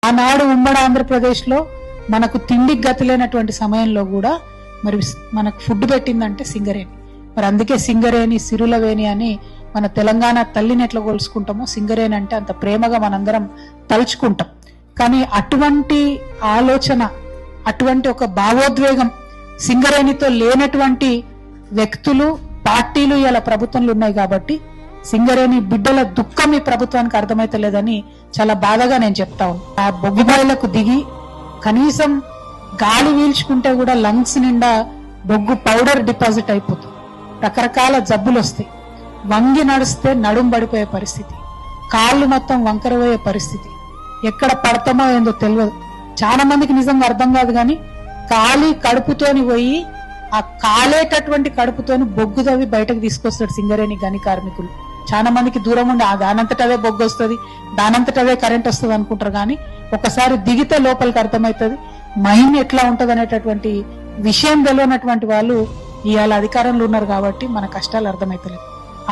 ఆనాడు ఉమ్మడి ఆంధ్రప్రదేశ్లో మనకు తిండికి గతి లేనటువంటి సమయంలో కూడా మరి మనకు ఫుడ్ పెట్టిందంటే సింగరేణి. మరి అందుకే సింగరేణి సిరులవేణి అని మన తెలంగాణ తల్లిని ఎట్లా కొలుసుకుంటామో సింగరేణి అంటే అంత ప్రేమగా మనందరం తలుచుకుంటాం. కానీ అటువంటి ఆలోచన, అటువంటి ఒక భావోద్వేగం సింగరేణితో లేనటువంటి వ్యక్తులు, పార్టీలు ఇలా ప్రభుత్వంలో ఉన్నాయి. కాబట్టి సింగరేణి బిడ్డల దుఃఖం ఈ ప్రభుత్వానికి అర్థమైతలేదని చాలా బాధగా నేను చెప్తా ఉన్నాను. ఆ బొగ్గుబాయిలకు దిగి కనీసం గాలి పీల్చుకుంటే కూడా లంగ్స్ నిండా బొగ్గు పౌడర్ డిపాజిట్ అయిపోతుంది. రకరకాల జబ్బులు వస్తాయి. వంగి నడిస్తే నడుం పడిపోయే పరిస్థితి, కాళ్ళు మొత్తం వంకరపోయే పరిస్థితి, ఎక్కడ పడతామో ఏందో తెలియదు. చాలా మందికి నిజంగా అర్థం కాదు. కానీ ఖాళీ కడుపుతోని పోయి ఆ కాలేటటువంటి కడుపుతోని బొగ్గు తవ్వి బయటకు తీసుకొస్తాడు సింగరేణి గని కార్మికులు. చాలా మందికి దూరం ఉండి దానంతటవే బొగ్గు వస్తుంది, దానంతటవే కరెంట్ వస్తుంది అనుకుంటారు. కానీ ఒకసారి దిగితే లోపలికి అర్థమవుతుంది మైండ్ ఎట్లా ఉంటది అనేటటువంటి విషయం తెలియనటువంటి వాళ్ళు ఇవాళ అధికారంలో ఉన్నారు. కాబట్టి మన కష్టాలు అర్థమవుతలేదు.